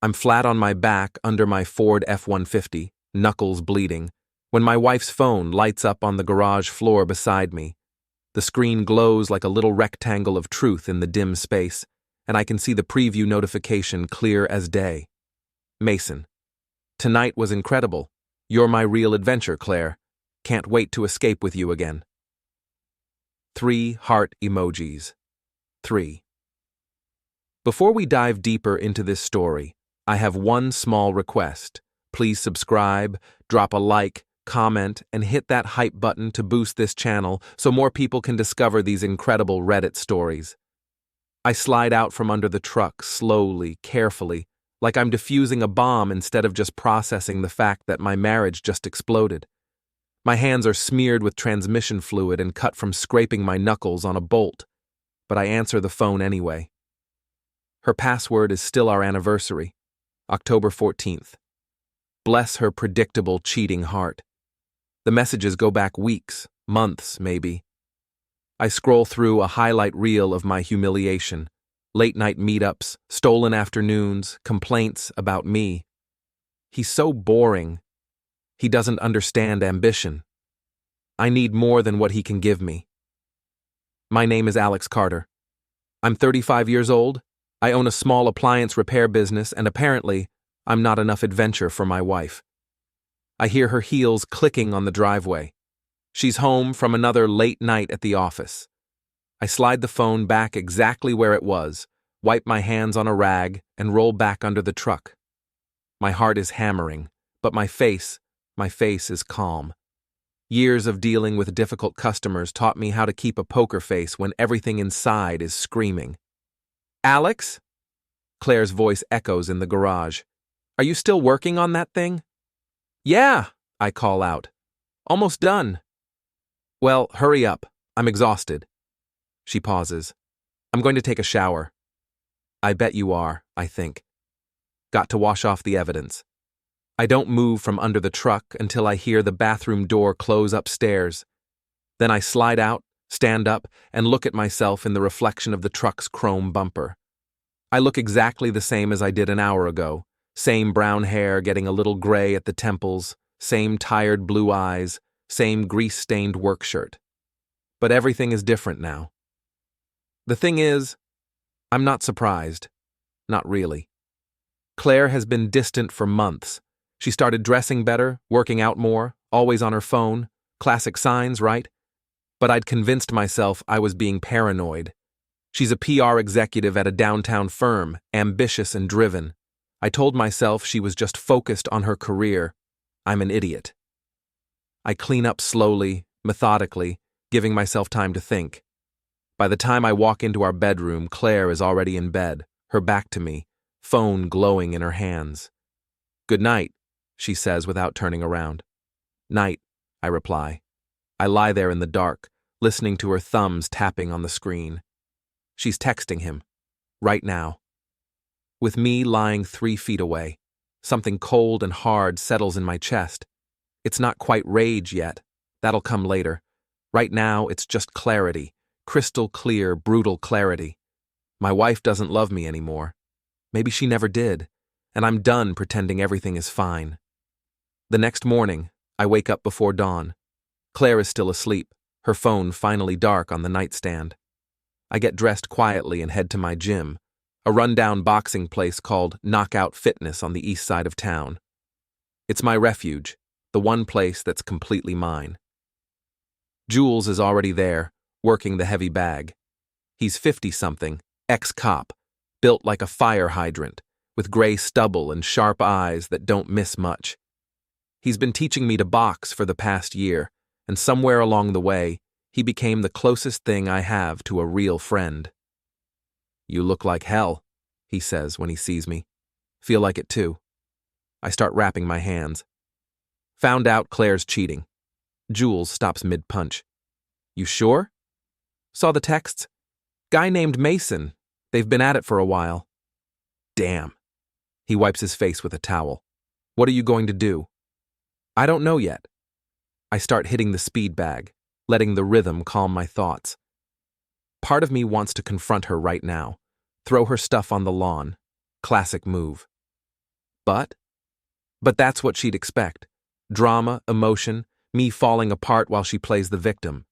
I'm flat on my back under my Ford F-150, knuckles bleeding, when my wife's phone lights up on the garage floor beside me. The screen glows like a little rectangle of truth in the dim space, and I can see the preview notification clear as day. Mason. Tonight was incredible. You're my real adventure, Claire. Can't wait to escape with you again. 3 heart emojis. 3. Before we dive deeper into this story, I have one small request. Please subscribe, drop a like, comment, and hit that hype button to boost this channel so more people can discover these incredible Reddit stories. I slide out from under the truck slowly, carefully, like I'm defusing a bomb instead of just processing the fact that my marriage just exploded. My hands are smeared with transmission fluid and cut from scraping my knuckles on a bolt, but I answer the phone anyway. Her password is still our anniversary, October 14th. Bless her predictable, cheating heart. The messages go back weeks, months, maybe. I scroll through a highlight reel of my humiliation, late-night meetups, stolen afternoons, complaints about me. He's so boring. He doesn't understand ambition. I need more than what he can give me. My name is Alex Carter. I'm 35 years old. I own a small appliance repair business, and apparently, I'm not enough adventure for my wife. I hear her heels clicking on the driveway. She's home from another late night at the office. I slide the phone back exactly where it was, wipe my hands on a rag, and roll back under the truck. My heart is hammering, but my face is calm. Years of dealing with difficult customers taught me how to keep a poker face when everything inside is screaming. Alex? Claire's voice echoes in the garage. Are you still working on that thing? Yeah, I call out. Almost done. Well, hurry up. I'm exhausted. She pauses. I'm going to take a shower. I bet you are, I think. Got to wash off the evidence. I don't move from under the truck until I hear the bathroom door close upstairs. Then I slide out, stand up, and look at myself in the reflection of the truck's chrome bumper. I look exactly the same as I did an hour ago. Same brown hair getting a little gray at the temples, same tired blue eyes, same grease-stained work shirt. But everything is different now. The thing is, I'm not surprised. Not really. Claire has been distant for months. She started dressing better, working out more, always on her phone. Classic signs, right? But I'd convinced myself I was being paranoid. She's a PR executive at a downtown firm, ambitious and driven. I told myself she was just focused on her career. I'm an idiot. I clean up slowly, methodically, giving myself time to think. By the time I walk into our bedroom, Claire is already in bed, her back to me, phone glowing in her hands. Good night, she says without turning around. Night, I reply. I lie there in the dark, listening to her thumbs tapping on the screen. She's texting him. Right now. With me lying 3 feet away, something cold and hard settles in my chest. It's not quite rage yet. That'll come later. Right now, it's just clarity. Crystal clear, brutal clarity. My wife doesn't love me anymore. Maybe she never did, and I'm done pretending everything is fine. The next morning, I wake up before dawn. Claire is still asleep, her phone finally dark on the nightstand. I get dressed quietly and head to my gym, a rundown boxing place called Knockout Fitness on the east side of town. It's my refuge, the one place that's completely mine. Jules is already there, working the heavy bag. He's 50-something, ex-cop, built like a fire hydrant, with gray stubble and sharp eyes that don't miss much. He's been teaching me to box for the past year, and somewhere along the way, he became the closest thing I have to a real friend. You look like hell, he says when he sees me. Feel like it too. I start wrapping my hands. Found out Claire's cheating. Jules stops mid-punch. You sure? Saw the texts. Guy named Mason. They've been at it for a while. Damn. He wipes his face with a towel. What are you going to do? I don't know yet. I start hitting the speed bag, letting the rhythm calm my thoughts. Part of me wants to confront her right now, throw her stuff on the lawn. Classic move. But? But that's what she'd expect. Drama, emotion, me falling apart while she plays the victim.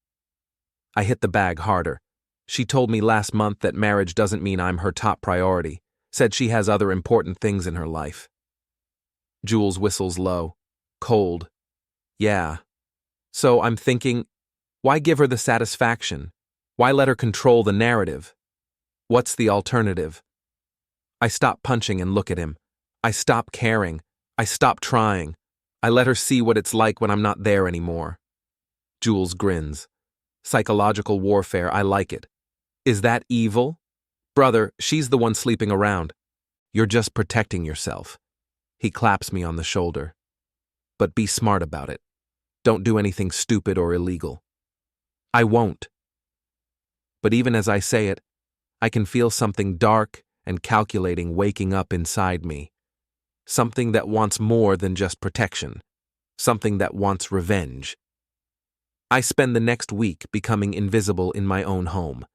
I hit the bag harder. She told me last month that marriage doesn't mean I'm her top priority, said she has other important things in her life. Jules whistles low. Cold. Yeah. So I'm thinking, why give her the satisfaction? Why let her control the narrative? What's the alternative? I stop punching and look at him. I stop caring. I stop trying. I let her see what it's like when I'm not there anymore. Jules grins. Psychological warfare, I like it. Is that evil? Brother, she's the one sleeping around. You're just protecting yourself. He claps me on the shoulder. But be smart about it. Don't do anything stupid or illegal. I won't. But even as I say it, I can feel something dark and calculating waking up inside me. Something that wants more than just protection. Something that wants revenge. I spend the next week becoming invisible in my own home.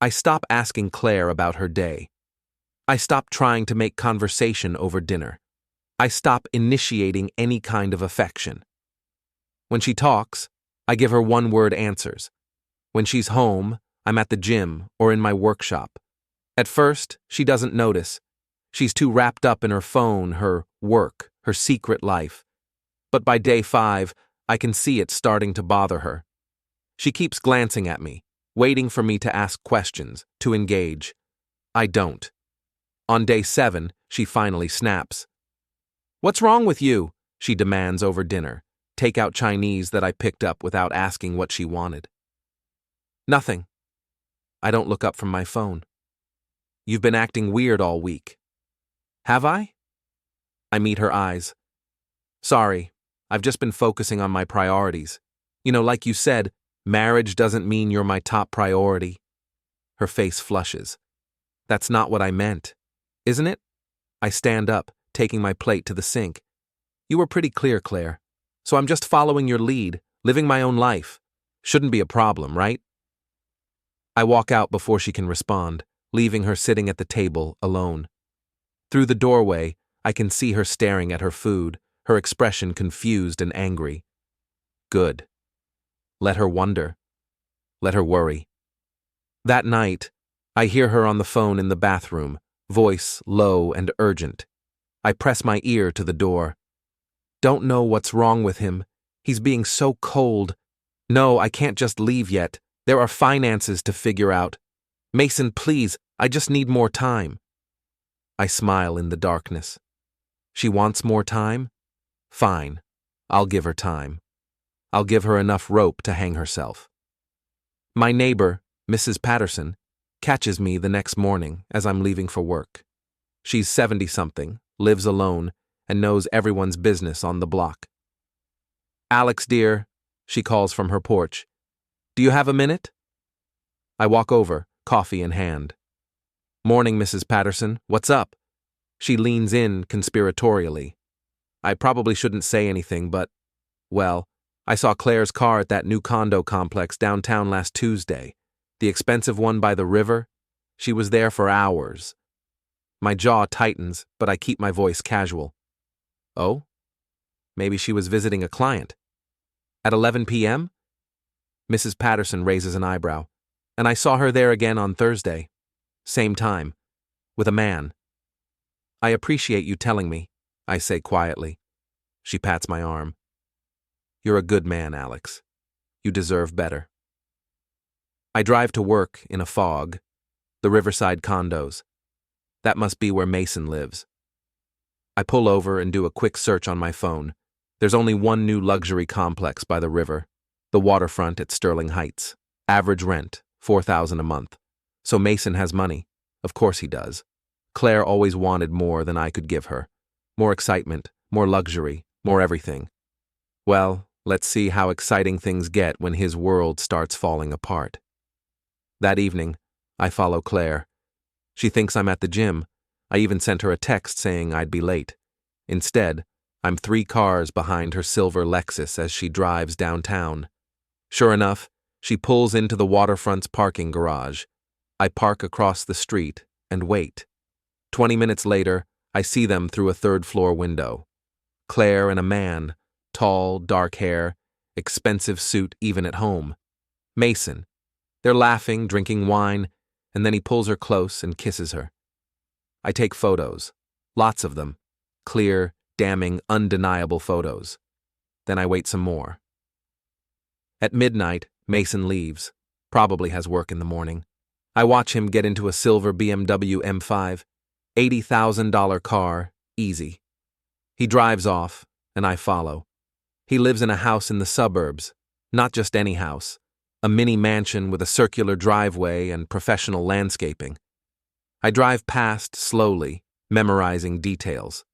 I stop asking Claire about her day. I stop trying to make conversation over dinner. I stop initiating any kind of affection. When she talks, I give her one-word answers. When she's home, I'm at the gym or in my workshop. At first, she doesn't notice. She's too wrapped up in her phone, her work, her secret life. But by day 5, I can see it starting to bother her. She keeps glancing at me, waiting for me to ask questions, to engage. I don't. On day 7, she finally snaps. What's wrong with you? She demands over dinner. Takeout Chinese that I picked up without asking what she wanted. Nothing. I don't look up from my phone. You've been acting weird all week. Have I? I meet her eyes. Sorry, I've just been focusing on my priorities. Like you said, marriage doesn't mean you're my top priority. Her face flushes. That's not what I meant. Isn't it? I stand up, taking my plate to the sink. You were pretty clear, Claire. So I'm just following your lead, living my own life. Shouldn't be a problem, right? I walk out before she can respond, leaving her sitting at the table, alone. Through the doorway, I can see her staring at her food, her expression confused and angry. Good. Let her wonder. Let her worry. That night, I hear her on the phone in the bathroom, voice low and urgent. I press my ear to the door. Don't know what's wrong with him. He's being so cold. No, I can't just leave yet. There are finances to figure out. Mason, please, I just need more time. I smile in the darkness. She wants more time? Fine. I'll give her time. I'll give her enough rope to hang herself. My neighbor, Mrs. Patterson, catches me the next morning as I'm leaving for work. She's 70-something, lives alone, and knows everyone's business on the block. Alex, dear, she calls from her porch. Do you have a minute? I walk over, coffee in hand. Morning, Mrs. Patterson. What's up? She leans in conspiratorially. I probably shouldn't say anything, but, well, I saw Claire's car at that new condo complex downtown last Tuesday. The expensive one by the river. She was there for hours. My jaw tightens, but I keep my voice casual. Oh? Maybe she was visiting a client. At 11 p.m.? Mrs. Patterson raises an eyebrow. And I saw her there again on Thursday. Same time. With a man. I appreciate you telling me, I say quietly. She pats my arm. You're a good man, Alex. You deserve better. I drive to work in a fog. The Riverside condos. That must be where Mason lives. I pull over and do a quick search on my phone. There's only one new luxury complex by the river, the waterfront at Sterling Heights. Average rent, $4,000 a month. So Mason has money. Of course he does. Claire always wanted more than I could give her. More excitement, more luxury, more everything. Well, let's see how exciting things get when his world starts falling apart. That evening, I follow Claire. She thinks I'm at the gym. I even sent her a text saying I'd be late. Instead, I'm 3 cars behind her silver Lexus as she drives downtown. Sure enough, she pulls into the waterfront's parking garage. I park across the street and wait. 20 minutes later, I see them through a third-floor window. Claire and a man, tall, dark hair, expensive suit even at home. Mason. They're laughing, drinking wine, and then he pulls her close and kisses her. I take photos. Lots of them. Clear, damning, undeniable photos. Then I wait some more. At midnight, Mason leaves. Probably has work in the morning. I watch him get into a silver BMW M5. $80,000 car, easy. He drives off, and I follow. He lives in a house in the suburbs. Not just any house. A mini mansion with a circular driveway and professional landscaping. I drive past slowly, memorizing details.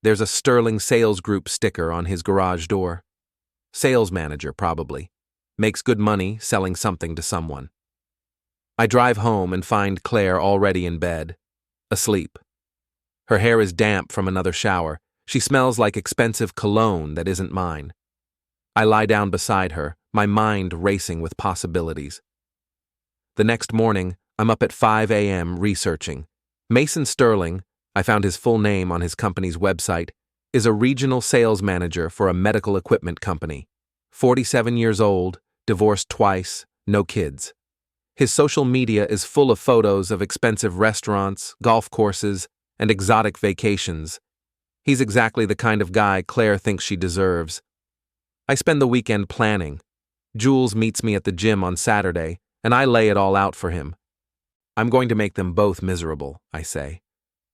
There's a Sterling Sales Group sticker on his garage door. Sales manager, probably. Makes good money selling something to someone. I drive home and find Claire already in bed, asleep. Her hair is damp from another shower. She smells like expensive cologne that isn't mine. I lie down beside her, my mind racing with possibilities. The next morning, I'm up at 5 a.m. researching. Mason Sterling, I found his full name on his company's website, is a regional sales manager for a medical equipment company. 47 years old, divorced twice, no kids. His social media is full of photos of expensive restaurants, golf courses, and exotic vacations. He's exactly the kind of guy Claire thinks she deserves. I spend the weekend planning. Jules meets me at the gym on Saturday, and I lay it all out for him. I'm going to make them both miserable, I say.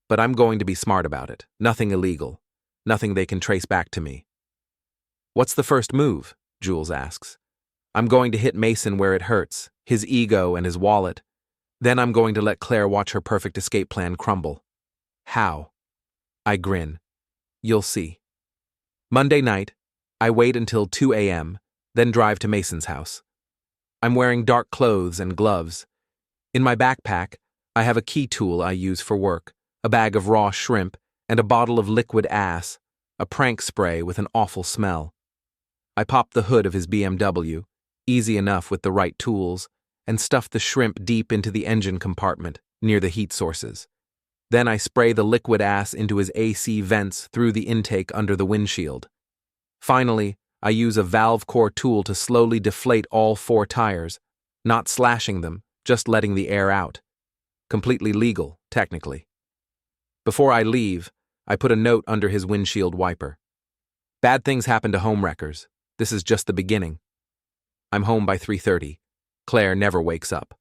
But I'm going to be smart about it. Nothing illegal. Nothing they can trace back to me. What's the first move? Jules asks. I'm going to hit Mason where it hurts, his ego and his wallet. Then I'm going to let Claire watch her perfect escape plan crumble. How? I grin. You'll see. Monday night, I wait until 2 a.m., then drive to Mason's house. I'm wearing dark clothes and gloves. In my backpack, I have a key tool I use for work, a bag of raw shrimp, and a bottle of liquid ass, a prank spray with an awful smell. I pop the hood of his BMW, easy enough with the right tools, and stuff the shrimp deep into the engine compartment, near the heat sources. Then I spray the liquid ass into his AC vents through the intake under the windshield. Finally, I use a valve core tool to slowly deflate all 4 tires, not slashing them, just letting the air out. Completely legal, technically. Before I leave, I put a note under his windshield wiper. Bad things happen to homewreckers. This is just the beginning. I'm home by 3:30. Claire never wakes up.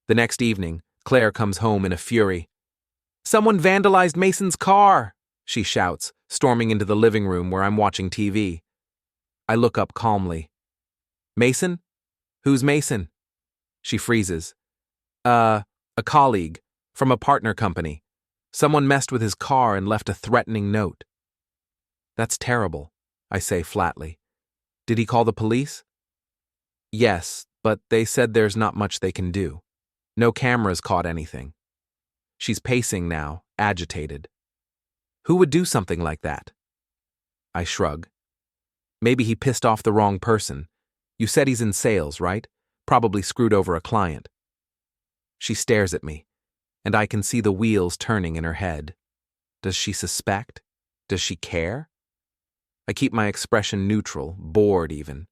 The next evening, Claire comes home in a fury. Someone vandalized Mason's car, she shouts, storming into the living room where I'm watching TV. I look up calmly. Mason? Who's Mason? She freezes. A colleague, from a partner company. Someone messed with his car and left a threatening note. That's terrible, I say flatly. Did he call the police? Yes, but they said there's not much they can do. No cameras caught anything. She's pacing now, agitated. Who would do something like that? I shrug. Maybe he pissed off the wrong person. You said he's in sales, right? Probably screwed over a client. She stares at me, and I can see the wheels turning in her head. Does she suspect? Does she care? I keep my expression neutral, bored even.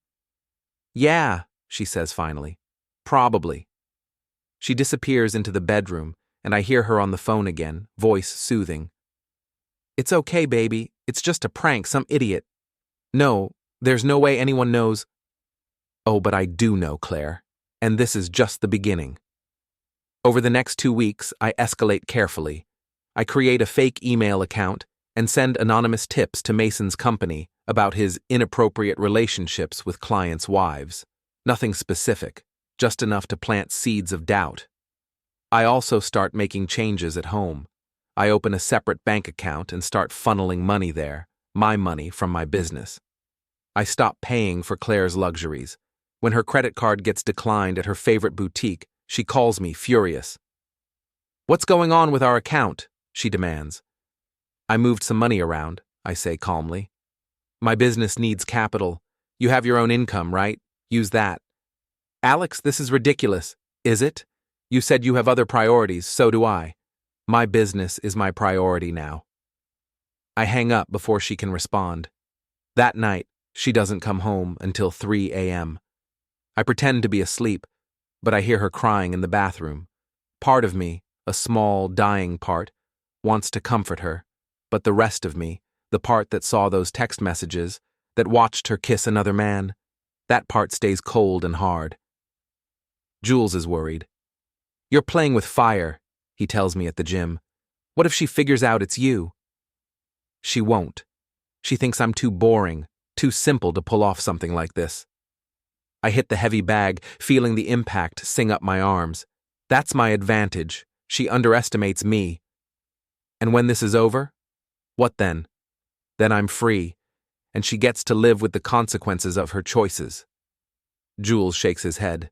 Yeah, she says finally. Probably. She disappears into the bedroom, and I hear her on the phone again, voice soothing. It's okay, baby. It's just a prank, some idiot. No, there's no way anyone knows. Oh, but I do know, Claire, and this is just the beginning. Over the next 2 weeks, I escalate carefully. I create a fake email account and send anonymous tips to Mason's company about his inappropriate relationships with clients' wives. Nothing specific, just enough to plant seeds of doubt. I also start making changes at home. I open a separate bank account and start funneling money there, my money from my business. I stop paying for Claire's luxuries. When her credit card gets declined at her favorite boutique, she calls me furious. What's going on with our account? She demands. I moved some money around, I say calmly. My business needs capital. You have your own income, right? Use that. Alex, this is ridiculous. Is it? You said you have other priorities, so do I. My business is my priority now. I hang up before she can respond. That night, she doesn't come home until 3 a.m. I pretend to be asleep, but I hear her crying in the bathroom. Part of me, a small, dying part, wants to comfort her, but the rest of me, the part that saw those text messages, that watched her kiss another man, that part stays cold and hard. Jules is worried. "You're playing with fire," he tells me at the gym. "What if she figures out it's you?" She won't. She thinks I'm too boring, too simple to pull off something like this. I hit the heavy bag, feeling the impact sing up my arms. That's my advantage. She underestimates me. And when this is over, what then? Then I'm free, and she gets to live with the consequences of her choices. Jules shakes his head.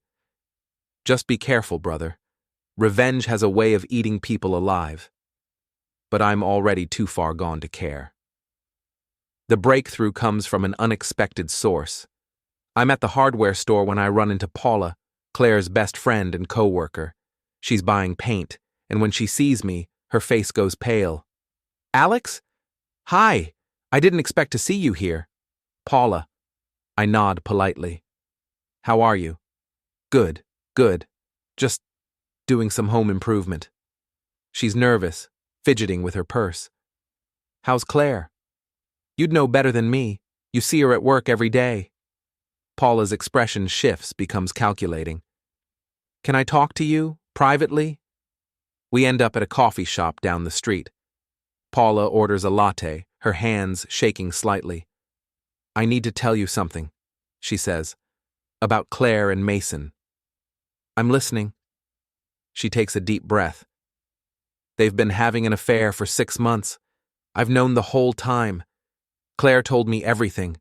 "Just be careful, brother. Revenge has a way of eating people alive." But I'm already too far gone to care. The breakthrough comes from an unexpected source. I'm at the hardware store when I run into Paula, Claire's best friend and co-worker. She's buying paint, and when she sees me, her face goes pale. "Alex? Hi. I didn't expect to see you here." "Paula." I nod politely. "How are you?" "Good, good. Just doing some home improvement." She's nervous, fidgeting with her purse. "How's Claire?" "You'd know better than me. You see her at work every day." Paula's expression shifts, becomes calculating. "Can I talk to you, privately?" We end up at a coffee shop down the street. Paula orders a latte, her hands shaking slightly. "I need to tell you something," she says, "about Claire and Mason." "I'm listening." She takes a deep breath. "They've been having an affair for 6 months. I've known the whole time. Claire told me everything."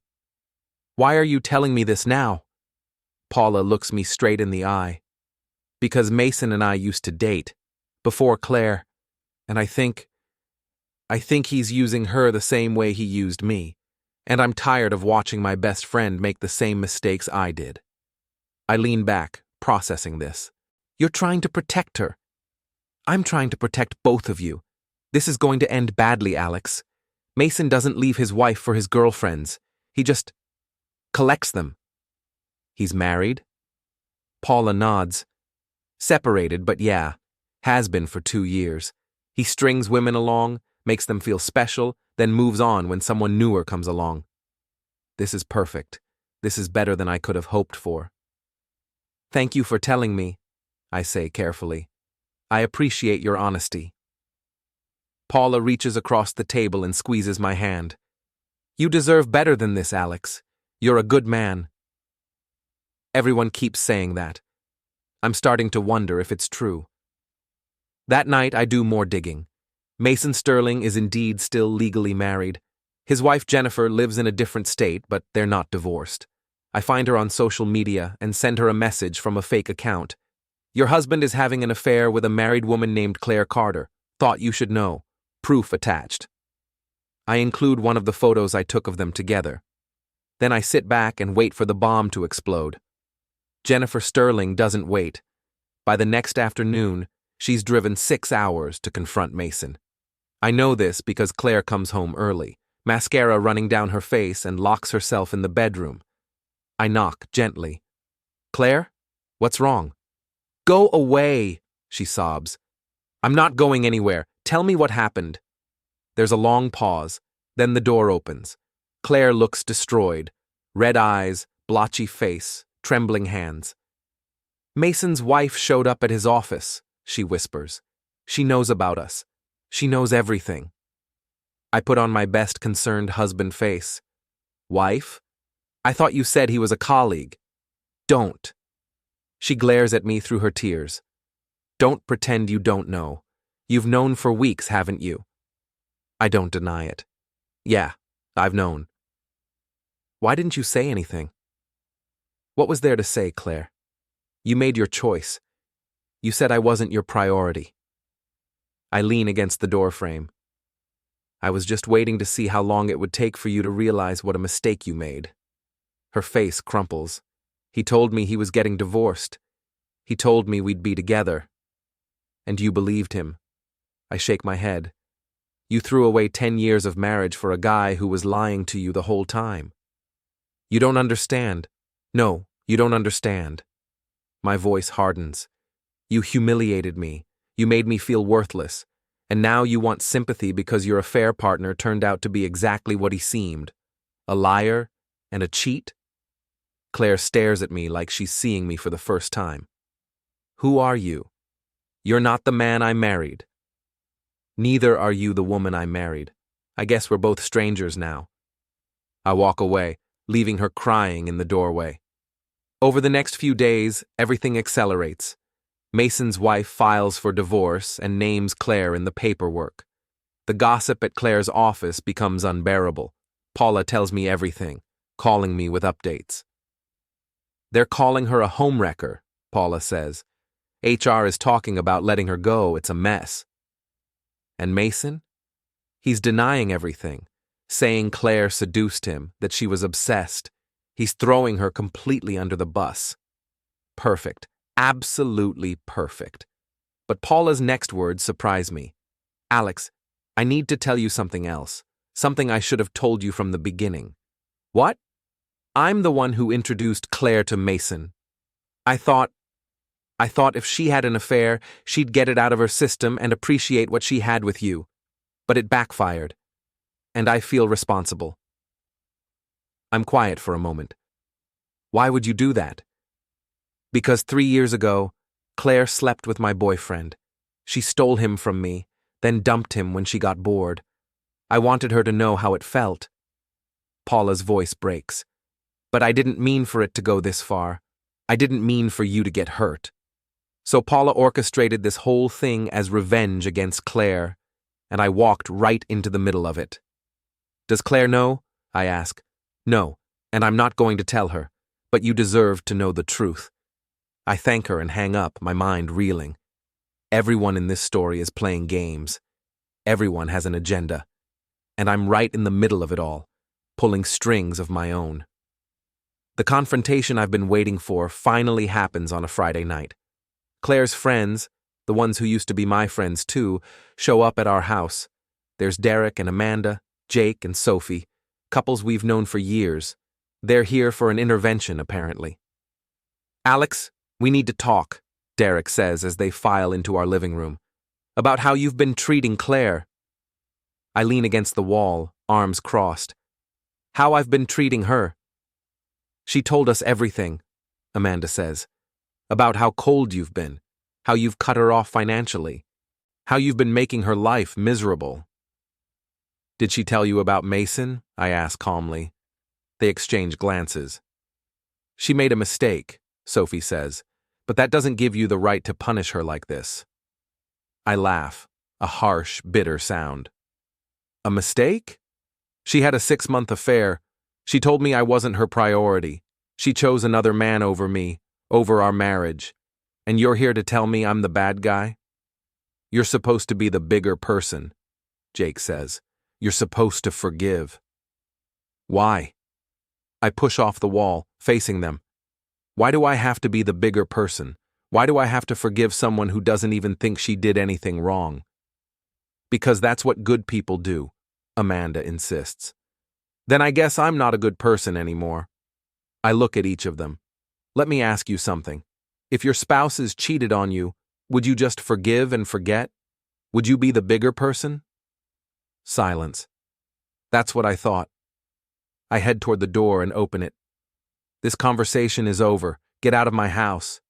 "Why are you telling me this now?" Paula looks me straight in the eye. "Because Mason and I used to date, before Claire, and I think he's using her the same way he used me, and I'm tired of watching my best friend make the same mistakes I did." I lean back, processing this. "You're trying to protect her." "I'm trying to protect both of you. This is going to end badly, Alex. Mason doesn't leave his wife for his girlfriends. He just collects them." "He's married?" Paula nods. "Separated, but yeah, has been for 2 years. He strings women along, makes them feel special, then moves on when someone newer comes along." "This is perfect. This is better than I could have hoped for." "Thank you for telling me," I say carefully. "I appreciate your honesty." Paula reaches across the table and squeezes my hand. "You deserve better than this, Alex. You're a good man." Everyone keeps saying that. I'm starting to wonder if it's true. That night I do more digging. Mason Sterling is indeed still legally married. His wife Jennifer lives in a different state, but they're not divorced. I find her on social media and send her a message from a fake account. "Your husband is having an affair with a married woman named Claire Carter. Thought you should know. Proof attached." I include one of the photos I took of them together. Then I sit back and wait for the bomb to explode. Jennifer Sterling doesn't wait. By the next afternoon, she's driven 6 hours to confront Mason. I know this because Claire comes home early, mascara running down her face, and locks herself in the bedroom. I knock gently. "Claire? What's wrong?" "Go away," she sobs. "I'm not going anywhere. Tell me what happened." There's a long pause, then the door opens. Claire looks destroyed. Red eyes, blotchy face, trembling hands. "Mason's wife showed up at his office," she whispers. "She knows about us. She knows everything." I put on my best concerned husband face. "Wife? I thought you said he was a colleague." "Don't." She glares at me through her tears. "Don't pretend you don't know. You've known for weeks, haven't you?" I don't deny it. "Yeah, I've known." "Why didn't you say anything?" "What was there to say, Claire? You made your choice. You said I wasn't your priority." I lean against the doorframe. "I was just waiting to see how long it would take for you to realize what a mistake you made." Her face crumples. "He told me he was getting divorced. He told me we'd be together." "And you believed him." I shake my head. You threw away 10 years of marriage for a guy who was lying to you the whole time. You don't understand. No, you don't understand. My voice hardens. You humiliated me. You made me feel worthless. And now you want sympathy because your affair partner turned out to be exactly what he seemed. A liar and a cheat? Claire stares at me like she's seeing me for the first time. Who are you? You're not the man I married. Neither are you the woman I married. I guess we're both strangers now. I walk away, leaving her crying in the doorway. Over the next few days, everything accelerates. Mason's wife files for divorce and names Claire in the paperwork. The gossip at Claire's office becomes unbearable. Paula tells me everything, calling me with updates. They're calling her a homewrecker, Paula says. HR is talking about letting her go. It's a mess. And Mason? He's denying everything, saying Claire seduced him, that she was obsessed. He's throwing her completely under the bus. Perfect. Absolutely perfect. But Paula's next words surprise me. Alex, I need to tell you something else. Something I should have told you from the beginning. What? I'm the one who introduced Claire to Mason. I thought if she had an affair, she'd get it out of her system and appreciate what she had with you. But it backfired. And I feel responsible. I'm quiet for a moment. Why would you do that? Because 3 years ago, Claire slept with my boyfriend. She stole him from me, then dumped him when she got bored. I wanted her to know how it felt. Paula's voice breaks. But I didn't mean for it to go this far. I didn't mean for you to get hurt. So Paula orchestrated this whole thing as revenge against Claire, and I walked right into the middle of it. Does Claire know? I ask. No, and I'm not going to tell her, but you deserve to know the truth. I thank her and hang up, my mind reeling. Everyone in this story is playing games. Everyone has an agenda. And I'm right in the middle of it all, pulling strings of my own. The confrontation I've been waiting for finally happens on a Friday night. Claire's friends, the ones who used to be my friends too, show up at our house. There's Derek and Amanda, Jake and Sophie, couples we've known for years. They're here for an intervention, apparently. Alex, we need to talk, Derek says as they file into our living room. About how you've been treating Claire. I lean against the wall, arms crossed. How I've been treating her. She told us everything, Amanda says. About how cold you've been, how you've cut her off financially, how you've been making her life miserable. Did she tell you about Mason? I ask calmly. They exchange glances. She made a mistake, Sophie says, but that doesn't give you the right to punish her like this. I laugh, a harsh, bitter sound. A mistake? She had a 6-month affair. She told me I wasn't her priority. She chose another man over me, over our marriage. And you're here to tell me I'm the bad guy? You're supposed to be the bigger person, Jake says. You're supposed to forgive. Why? I push off the wall, facing them. Why do I have to be the bigger person? Why do I have to forgive someone who doesn't even think she did anything wrong? Because that's what good people do, Amanda insists. Then I guess I'm not a good person anymore. I look at each of them. Let me ask you something. If your spouses cheated on you, would you just forgive and forget? Would you be the bigger person? Silence. That's what I thought. I head toward the door and open it. This conversation is over. Get out of my house.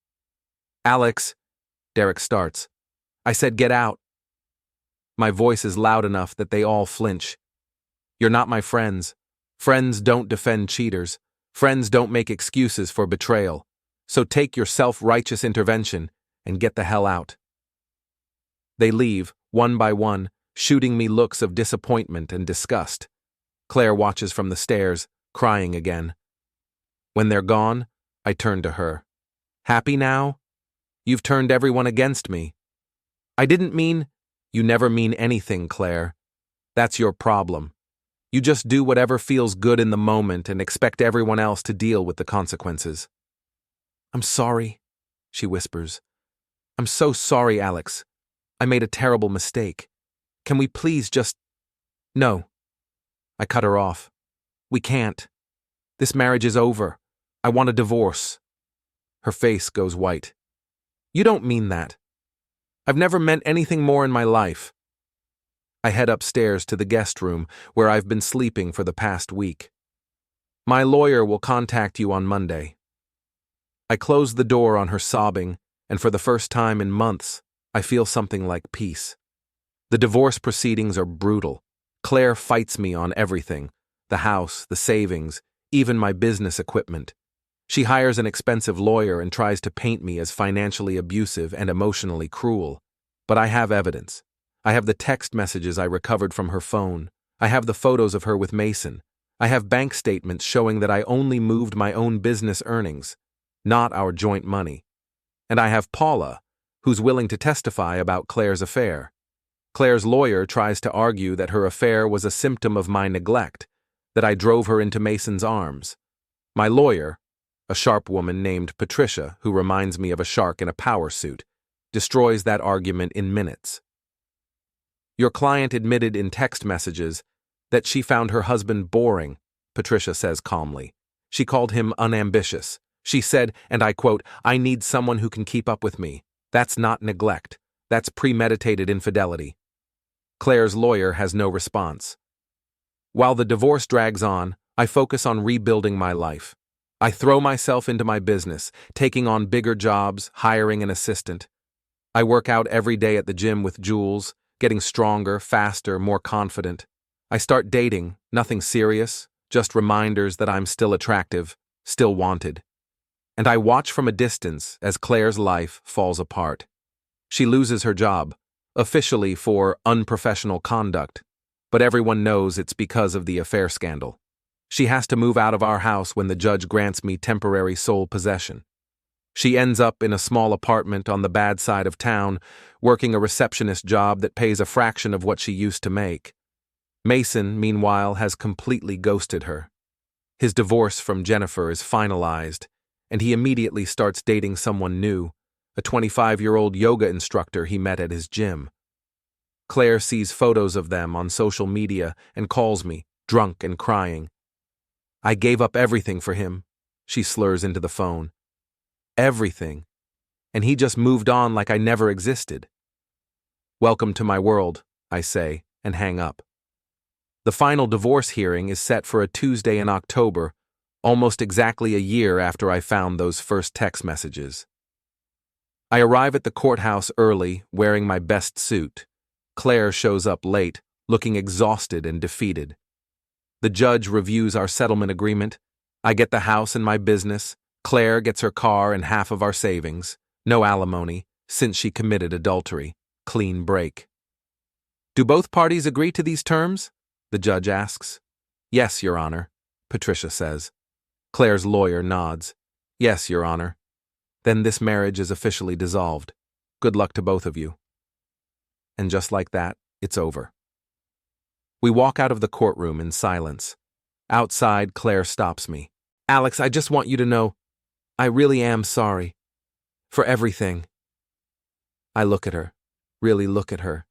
Alex, Derek starts. I said get out. My voice is loud enough that they all flinch. You're not my friends. Friends don't defend cheaters. Friends don't make excuses for betrayal. So take your self-righteous intervention and get the hell out. They leave, one by one, shooting me looks of disappointment and disgust. Claire watches from the stairs, crying again. When they're gone, I turn to her. Happy now? You've turned everyone against me. I didn't mean... You never mean anything, Claire. That's your problem. You just do whatever feels good in the moment and expect everyone else to deal with the consequences. I'm sorry, she whispers. I'm so sorry, Alex. I made a terrible mistake. Can we please just No. I cut her off. We can't. This marriage is over. I want a divorce. Her face goes white. You don't mean that. I've never meant anything more in my life. I head upstairs to the guest room where I've been sleeping for the past week. My lawyer will contact you on Monday. I close the door on her sobbing, and for the first time in months, I feel something like peace. The divorce proceedings are brutal. Claire fights me on everything: the house, the savings, even my business equipment. She hires an expensive lawyer and tries to paint me as financially abusive and emotionally cruel. But I have evidence. I have the text messages I recovered from her phone. I have the photos of her with Mason. I have bank statements showing that I only moved my own business earnings, not our joint money. And I have Paula, who's willing to testify about Claire's affair. Claire's lawyer tries to argue that her affair was a symptom of my neglect, that I drove her into Mason's arms. My lawyer, a sharp woman named Patricia, who reminds me of a shark in a power suit, destroys that argument in minutes. Your client admitted in text messages that she found her husband boring, Patricia says calmly. She called him unambitious. She said, and I quote, "I need someone who can keep up with me. That's not neglect. That's premeditated infidelity." Claire's lawyer has no response. While the divorce drags on, I focus on rebuilding my life. I throw myself into my business, taking on bigger jobs, hiring an assistant. I work out every day at the gym with Jules, getting stronger, faster, more confident. I start dating, nothing serious, just reminders that I'm still attractive, still wanted. And I watch from a distance as Claire's life falls apart. She loses her job, officially for unprofessional conduct, but everyone knows it's because of the affair scandal. She has to move out of our house when the judge grants me temporary sole possession. She ends up in a small apartment on the bad side of town, working a receptionist job that pays a fraction of what she used to make. Mason, meanwhile, has completely ghosted her. His divorce from Jennifer is finalized, and he immediately starts dating someone new, a 25-year-old yoga instructor he met at his gym. Claire sees photos of them on social media and calls me, drunk and crying. I gave up everything for him, she slurs into the phone. Everything. And he just moved on like I never existed. Welcome to my world, I say, and hang up. The final divorce hearing is set for a Tuesday in October, almost exactly a year after I found those first text messages. I arrive at the courthouse early, wearing my best suit. Claire shows up late, looking exhausted and defeated. The judge reviews our settlement agreement. I get the house and my business. Claire gets her car and half of our savings. No alimony, since she committed adultery. Clean break. Do both parties agree to these terms? The judge asks. Yes, Your Honor, Patricia says. Claire's lawyer nods. Yes, Your Honor. Then this marriage is officially dissolved. Good luck to both of you. And just like that, it's over. We walk out of the courtroom in silence. Outside, Claire stops me. Alex, I just want you to know, I really am sorry. For everything. I look at her, really look at her.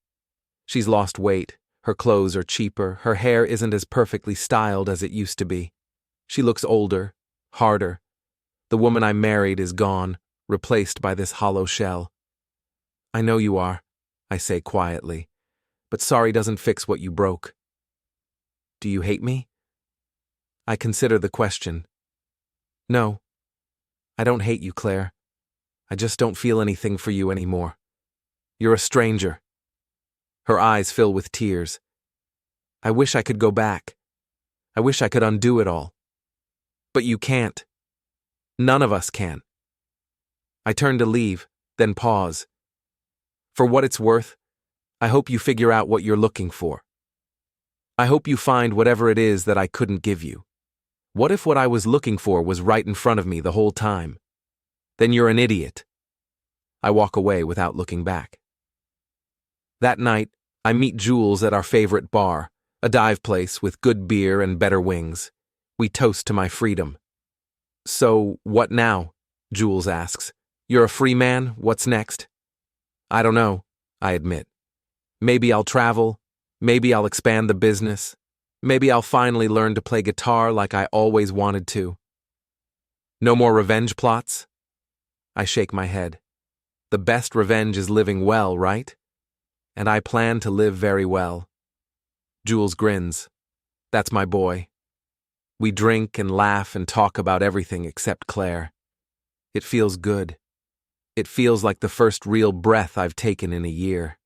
She's lost weight, her clothes are cheaper, her hair isn't as perfectly styled as it used to be. She looks older, harder. The woman I married is gone, replaced by this hollow shell. I know you are, I say quietly, but sorry doesn't fix what you broke. Do you hate me? I consider the question. No, I don't hate you, Claire. I just don't feel anything for you anymore. You're a stranger. Her eyes fill with tears. I wish I could go back. I wish I could undo it all. But you can't. None of us can. I turn to leave, then pause. For what it's worth, I hope you figure out what you're looking for. I hope you find whatever it is that I couldn't give you. What if what I was looking for was right in front of me the whole time? Then you're an idiot. I walk away without looking back. That night, I meet Jules at our favorite bar, a dive place with good beer and better wings. We toast to my freedom. So, what now? Jules asks. You're a free man, what's next? I don't know, I admit. Maybe I'll travel, Maybe I'll expand the business. Maybe I'll finally learn to play guitar like I always wanted to. No more revenge plots? I shake my head. The best revenge is living well, right? And I plan to live very well. Jules grins. That's my boy. We drink and laugh and talk about everything except Claire. It feels good. It feels like the first real breath I've taken in a year.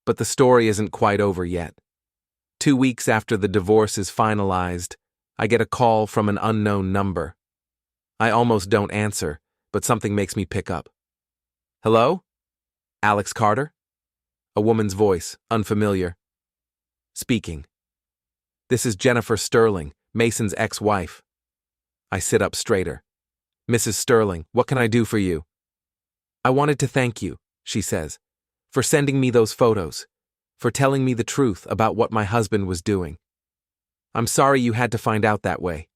But the story isn't quite over yet. 2 weeks after the divorce is finalized, I get a call from an unknown number. I almost don't answer, but something makes me pick up. Hello? Alex Carter? A woman's voice, unfamiliar. Speaking. This is Jennifer Sterling, Mason's ex-wife. I sit up straighter. Mrs. Sterling, what can I do for you? I wanted to thank you, she says, for sending me those photos, for telling me the truth about what my husband was doing. I'm sorry you had to find out that way.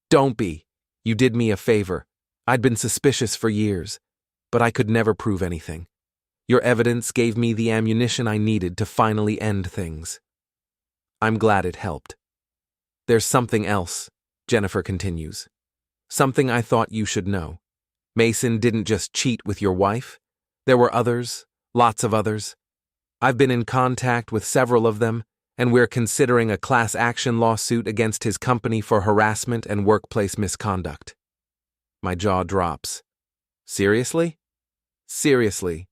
Don't be. You did me a favor. I'd been suspicious for years, but I could never prove anything. Your evidence gave me the ammunition I needed to finally end things. I'm glad it helped. There's something else, Jennifer continues. Something I thought you should know. Mason didn't just cheat with your wife. There were others, lots of others. I've been in contact with several of them, and we're considering a class action lawsuit against his company for harassment and workplace misconduct. My jaw drops. Seriously? Seriously.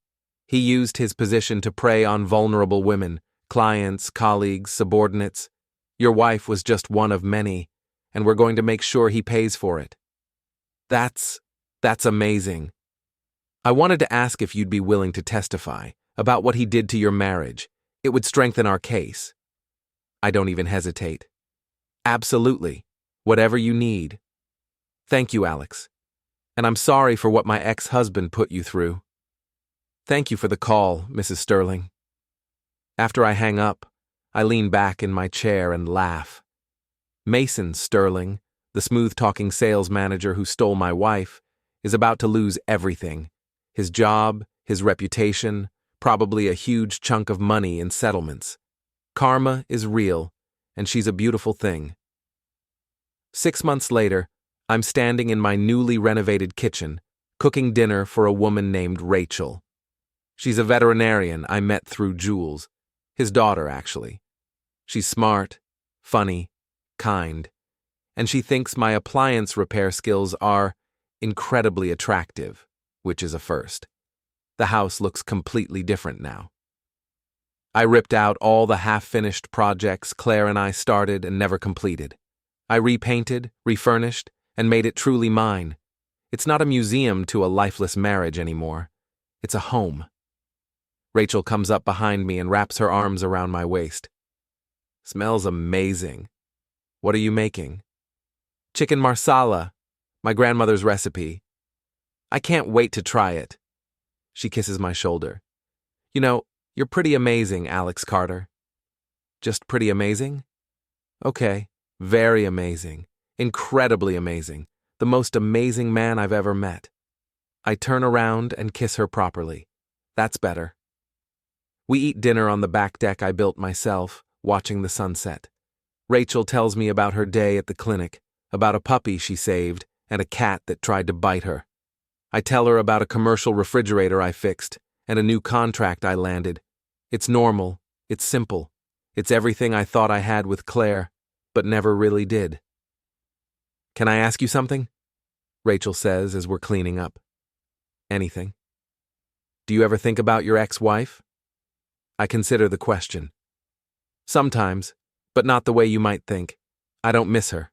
He used his position to prey on vulnerable women, clients, colleagues, subordinates. Your wife was just one of many, and we're going to make sure he pays for it. That's amazing. I wanted to ask if you'd be willing to testify about what he did to your marriage. It would strengthen our case. I don't even hesitate. Absolutely. Whatever you need. Thank you, Alex. And I'm sorry for what my ex-husband put you through. Thank you for the call, Mrs. Sterling. After I hang up, I lean back in my chair and laugh. Mason Sterling, the smooth-talking sales manager who stole my wife, is about to lose everything. His job, his reputation, probably a huge chunk of money in settlements. Karma is real, and she's a beautiful thing. 6 months later, I'm standing in my newly renovated kitchen, cooking dinner for a woman named Rachel. She's a veterinarian I met through Jules, his daughter, actually. She's smart, funny, kind, and she thinks my appliance repair skills are incredibly attractive, which is a first. The house looks completely different now. I ripped out all the half-finished projects Claire and I started and never completed. I repainted, refurnished, and made it truly mine. It's not a museum to a lifeless marriage anymore. It's a home. Rachel comes up behind me and wraps her arms around my waist. Smells amazing. What are you making? Chicken marsala, my grandmother's recipe. I can't wait to try it. She kisses my shoulder. You know, you're pretty amazing, Alex Carter. Just pretty amazing? Okay, very amazing. Incredibly amazing. The most amazing man I've ever met. I turn around and kiss her properly. That's better. We eat dinner on the back deck I built myself, watching the sunset. Rachel tells me about her day at the clinic, about a puppy she saved and a cat that tried to bite her. I tell her about a commercial refrigerator I fixed and a new contract I landed. It's normal, it's simple, it's everything I thought I had with Claire, but never really did. Can I ask you something? Rachel says as we're cleaning up. Anything. Do you ever think about your ex-wife? I consider the question. Sometimes, but not the way you might think. I don't miss her.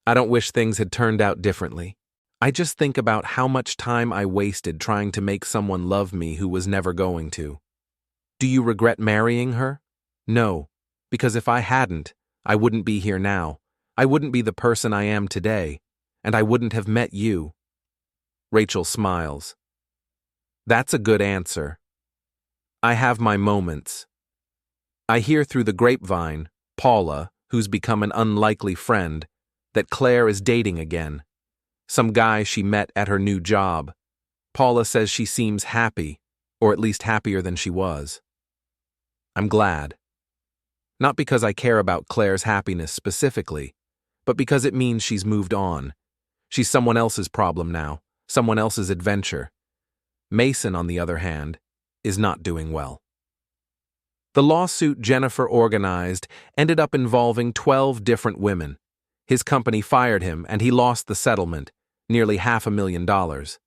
I don't wish things had turned out differently. I just think about how much time I wasted trying to make someone love me who was never going to. Do you regret marrying her? No, because if I hadn't, I wouldn't be here now. I wouldn't be the person I am today, and I wouldn't have met you. Rachel smiles. That's a good answer. I have my moments. I hear through the grapevine, Paula, who's become an unlikely friend, that Claire is dating again. Some guy she met at her new job. Paula says she seems happy, or at least happier than she was. I'm glad. Not because I care about Claire's happiness specifically, but because it means she's moved on. She's someone else's problem now, someone else's adventure. Mason, on the other hand, is not doing well. The lawsuit Jennifer organized ended up involving 12 different women. His company fired him and he lost the settlement, nearly $500,000.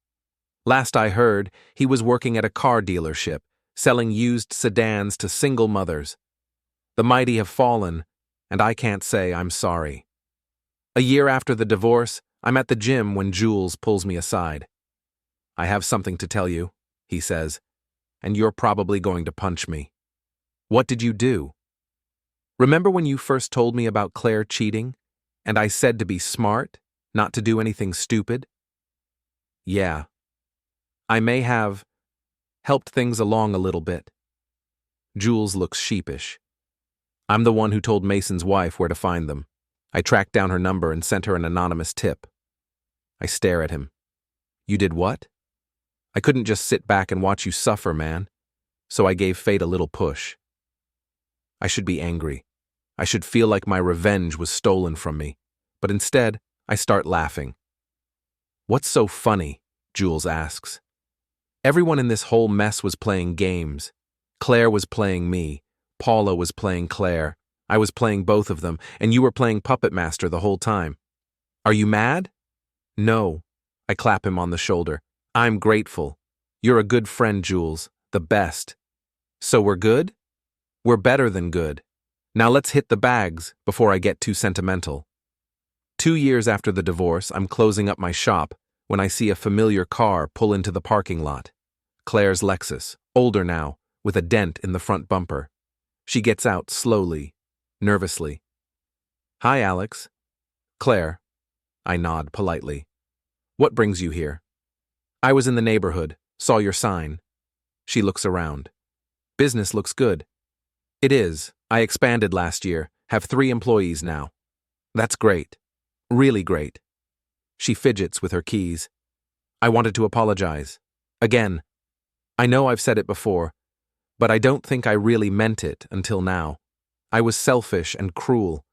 Last I heard, he was working at a car dealership, selling used sedans to single mothers. The mighty have fallen, and I can't say I'm sorry. A year after the divorce, I'm at the gym when Jules pulls me aside. "I have something to tell you," he says, "and you're probably going to punch me." "What did you do?" "Remember when you first told me about Claire cheating, and I said to be smart, not to do anything stupid?" "Yeah. I may have helped things along a little bit." Jules looks sheepish. "I'm the one who told Mason's wife where to find them. I tracked down her number and sent her an anonymous tip." I stare at him. "You did what?" "I couldn't just sit back and watch you suffer, man. So I gave fate a little push." I should be angry. I should feel like my revenge was stolen from me. But instead, I start laughing. "What's so funny?" Jules asks. "Everyone in this whole mess was playing games. Claire was playing me. Paula was playing Claire. I was playing both of them, and you were playing puppet master the whole time. Are you mad?" "No." I clap him on the shoulder. "I'm grateful. You're a good friend, Jules. The best. So we're good?" "We're better than good. Now let's hit the bags before I get too sentimental." 2 years after the divorce, I'm closing up my shop when I see a familiar car pull into the parking lot. Claire's Lexus, older now, with a dent in the front bumper. She gets out slowly, nervously. "Hi, Alex." "Claire." I nod politely. "What brings you here?" "I was in the neighborhood, saw your sign." She looks around. "Business looks good." "It is. I expanded last year, have 3 employees now." "That's great. Really great." She fidgets with her keys. "I wanted to apologize. Again. I know I've said it before, but I don't think I really meant it until now. I was selfish and cruel,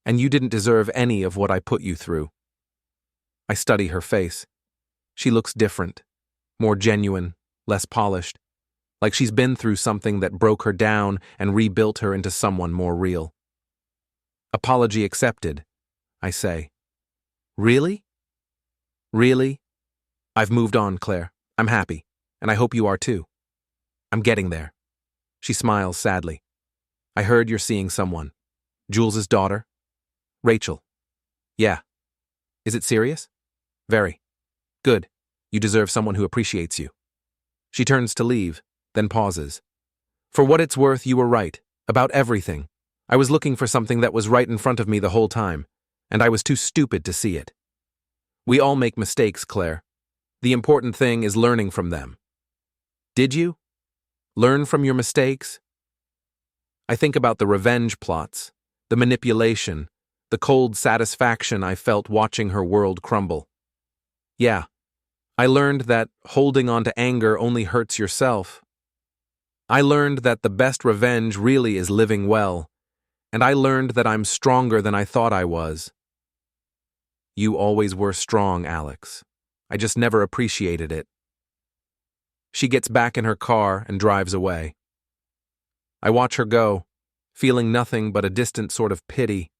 and you didn't deserve any of what I put you through." I study her face. She looks different, more genuine, less polished, like she's been through something that broke her down and rebuilt her into someone more real. "Apology accepted," I say. "Really?" "Really? I've moved on, Claire. I'm happy, and I hope you are too. I'm getting there." She smiles sadly. "I heard you're seeing someone. Jules's daughter? Rachel." "Yeah." "Is it serious?" "Very." "Good. You deserve someone who appreciates you." She turns to leave, then pauses. "For what it's worth, you were right. About everything. I was looking for something that was right in front of me the whole time, and I was too stupid to see it. We all make mistakes, Claire. The important thing is learning from them." "Did you? Learn from your mistakes?" I think about the revenge plots, the manipulation, the cold satisfaction I felt watching her world crumble. Yeah, I learned that holding on to anger only hurts yourself. I learned that the best revenge really is living well, and I learned that I'm stronger than I thought I was. You always were strong, Alex. I just never appreciated it. She gets back in her car and drives away. I watch her go, feeling nothing but a distant sort of pity.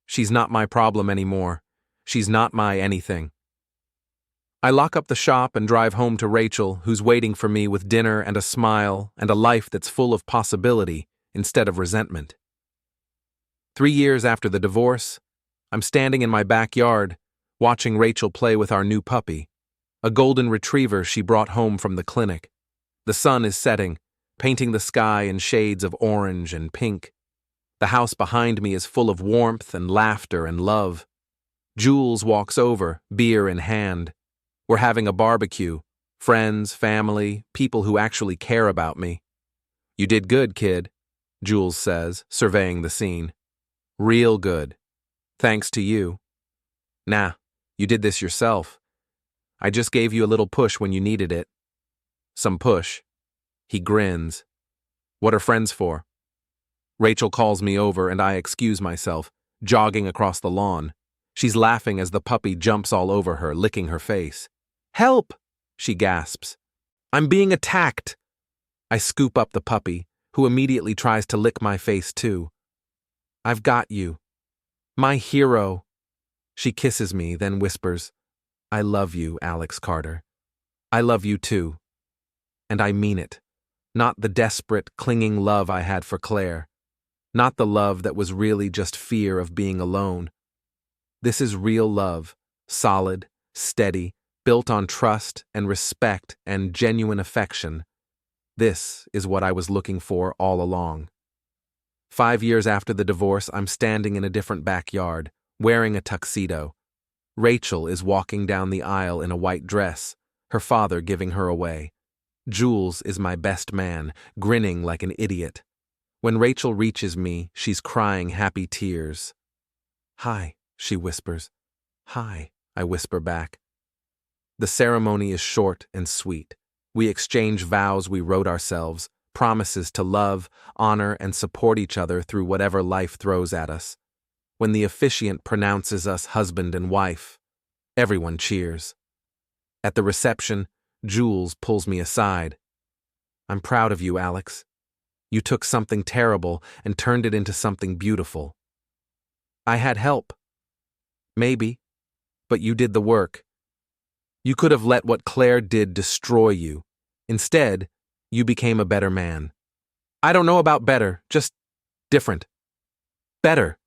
She's not my problem anymore. She's not my anything. I lock up the shop and drive home to Rachel, who's waiting for me with dinner and a smile and a life that's full of possibility instead of resentment. 3 years after the divorce, I'm standing in my backyard, watching Rachel play with our new puppy, a golden retriever she brought home from the clinic. The sun is setting, painting the sky in shades of orange and pink. The house behind me is full of warmth and laughter and love. Jules walks over, beer in hand. We're having a barbecue. Friends, family, people who actually care about me. "You did good, kid," Jules says, surveying the scene. "Real good. Thanks to you." "Nah, you did this yourself. I just gave you a little push when you needed it." "Some push." He grins. "What are friends for?" Rachel calls me over and I excuse myself, jogging across the lawn. She's laughing as the puppy jumps all over her, licking her face. "Help!" she gasps. "I'm being attacked!" I scoop up the puppy, who immediately tries to lick my face too. "I've got you. My hero." She kisses me, then whispers, "I love you, Alex Carter. I love you too." And I mean it. Not the desperate, clinging love I had for Claire. Not the love that was really just fear of being alone. This is real love, solid, steady, built on trust and respect and genuine affection. This is what I was looking for all along. 5 years after the divorce, I'm standing in a different backyard, wearing a tuxedo. Rachel is walking down the aisle in a white dress, her father giving her away. Jules is my best man, grinning like an idiot. When Rachel reaches me, she's crying happy tears. "Hi," she whispers. "Hi," I whisper back. The ceremony is short and sweet. We exchange vows we wrote ourselves, promises to love, honor, and support each other through whatever life throws at us. When the officiant pronounces us husband and wife, everyone cheers. At the reception, Jules pulls me aside. "I'm proud of you, Alex. You took something terrible and turned it into something beautiful. I had help. Maybe, but you did the work. You could have let what Claire did destroy you. Instead, you became a better man. I don't know about better, just different." "Better,"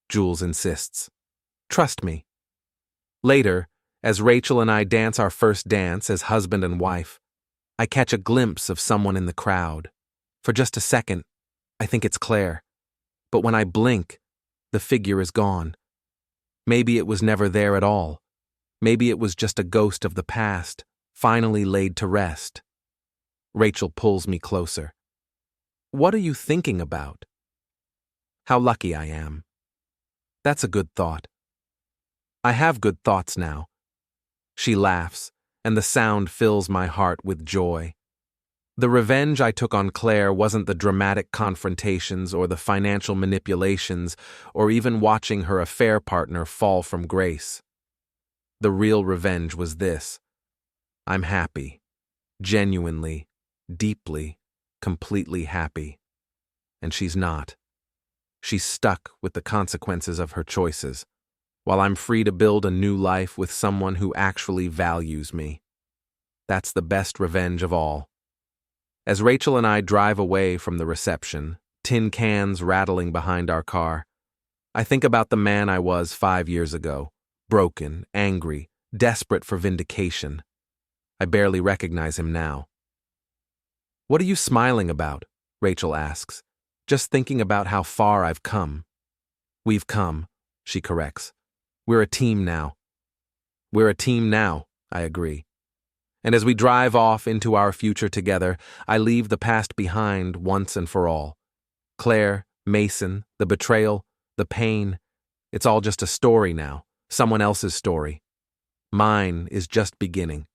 Jules insists. "Trust me." Later, as Rachel and I dance our first dance as husband and wife, I catch a glimpse of someone in the crowd. For just a second, I think it's Claire. But when I blink, the figure is gone. Maybe it was never there at all. Maybe it was just a ghost of the past, finally laid to rest. Rachel pulls me closer. "What are you thinking about?" "How lucky I am." "That's a good thought." "I have good thoughts now." She laughs, and the sound fills my heart with joy. The revenge I took on Claire wasn't the dramatic confrontations or the financial manipulations or even watching her affair partner fall from grace. The real revenge was this. I'm happy. Genuinely, deeply, completely happy. And she's not. She's stuck with the consequences of her choices, while I'm free to build a new life with someone who actually values me. That's the best revenge of all. As Rachel and I drive away from the reception, tin cans rattling behind our car, I think about the man I was 5 years ago, broken, angry, desperate for vindication. I barely recognize him now. "What are you smiling about?" Rachel asks. "Just thinking about how far I've come." "We've come," she corrects. "We're a team now." "We're a team now," I agree. And as we drive off into our future together, I leave the past behind once and for all. Claire, Mason, the betrayal, the pain, it's all just a story now, someone else's story. Mine is just beginning.